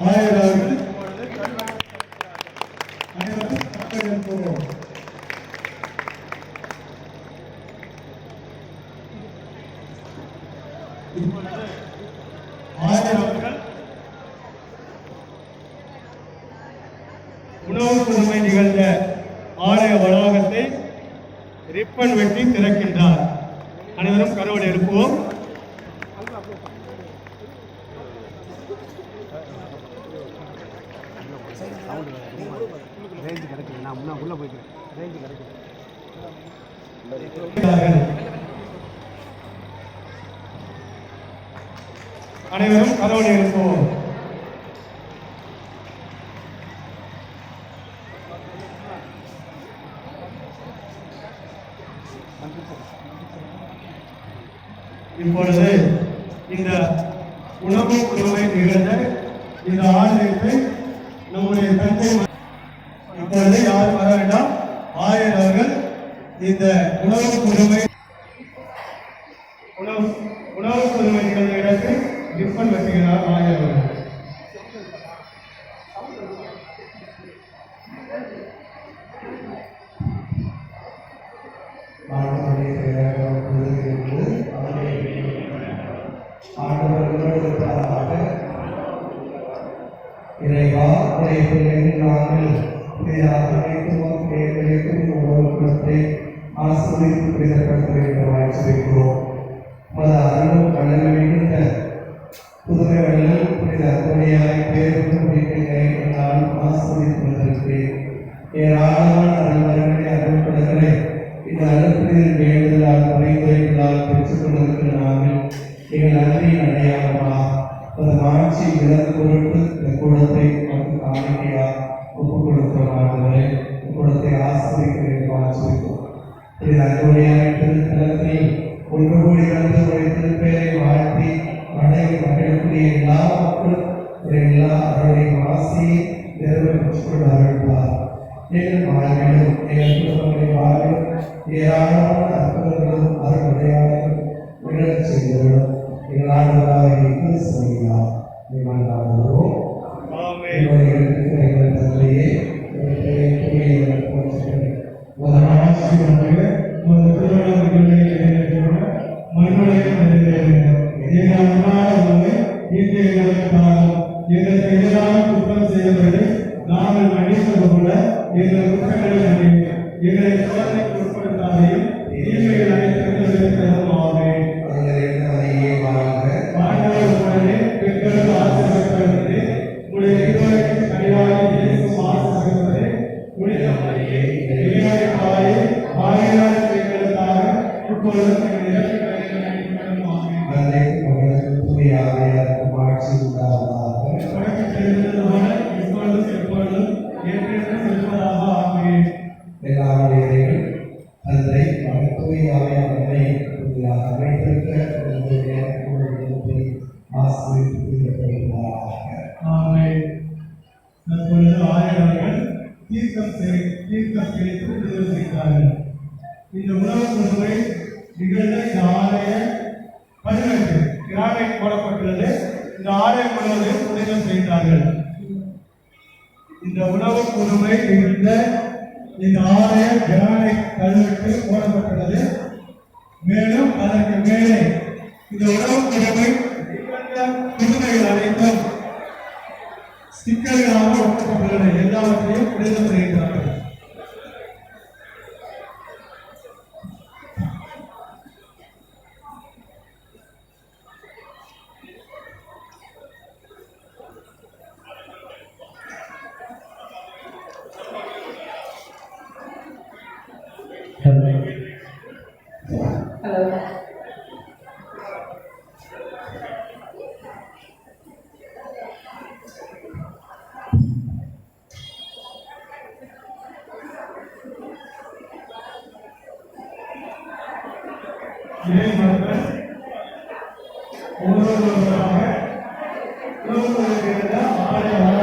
ஆயிரம் உணவு புதுமை நிகழ்ந்த ஆலய வளாகத்தை ரிப்பன் வெட்டி திறக்கின்றார். அனைவரும் கரவொலி எழுப்புவோம். அனைவரும் கரவொலி எழுப்புவோம். இப்பொழுது இந்த உணவு குழுவை நிகழ்ந்த இந்த ஆலயத்தை நம்முடைய தந்தை இப்பொழுது யாரும் வர வேண்டாம். ஆயர் அவர்கள் இந்த உணவு குழுவை நிகழ்ந்த இடத்தில் ரிப்பன் வெட்டுகிறார். ஆயர் அவர்கள் இறைவா நாங்கள் ஆசிரியர் வாய்ச்சிருக்கிறோம். அருளும் கண்ணன் மிகுந்த புதுமை வள்ளல் புனித துணையாய் பேரும் ஆசிரியர்களுக்கு ஏராளமான அருள்வரங்களை அருள்படுகளை இந்த அருள்புரிதல் வேண்டுதலால் பரிந்துரைகளால் பெற்றுக் கொள்வதற்கு நாங்கள் எங்கள் நன்றியின் அடையாளமாக ஆட்சி விலங்கு பொருட்டு இந்த கூடத்தை நமக்கு காணிக்கையா ஒப்புக் கொடுக்கிறோம். கூடத்தை ஆசிரியர்கள் ஆசிரிப்போம். திருத்தலத்தில் ஒன்று கூடி வந்து ஒரு திருப்பெயரை வாழ்த்தி மகிழக்கூடிய எல்லா மக்களும் எல்லா அவருடைய ஆசையை நிறைவேற்றிக் கொண்டு அருள்வார். எங்கள் வாழ்விலும் எங்கள் குடும்பங்களை வாழ்விலும் ஏராளமான அற்புதங்களும் அருள்டையாளர்களும் நிகழச் செய்தவர்களும் எங்கள் ஆண்டவராக செய்கிறார். குற்றம் செய்தவர்களை நாங்கள் மன்னிப்பது போல எங்கள் குற்றங்களை எங்களை சோதனைக்கு உட்படுத்தாதையும் தீமைகள் அனைத்து இந்த உணவு குழுவை நிகழ்ந்த இந்த ஆலய 18 கிரானைட் போடப்பட்டுள்ளது. இந்த ஆலயம் முழுவதும் புனிதம் செய்தார்கள். இந்த உணவு குழுவை நிகழ்ந்த இந்த ஆலய கிரானைட் கல்வெட்டு போடப்பட்டுள்ளது. மேலும் அதற்கு மேலே இந்த உணவு குழுவை நிகழ்ந்த புதுமைகள் அனைத்தும் ஸ்டிக்கர்களாக ஒட்டப்பட்டுள்ளன. எல்லாவற்றையும் புனிதம் செய்கிறார்கள். ஒவ்வொருவராக ஆலய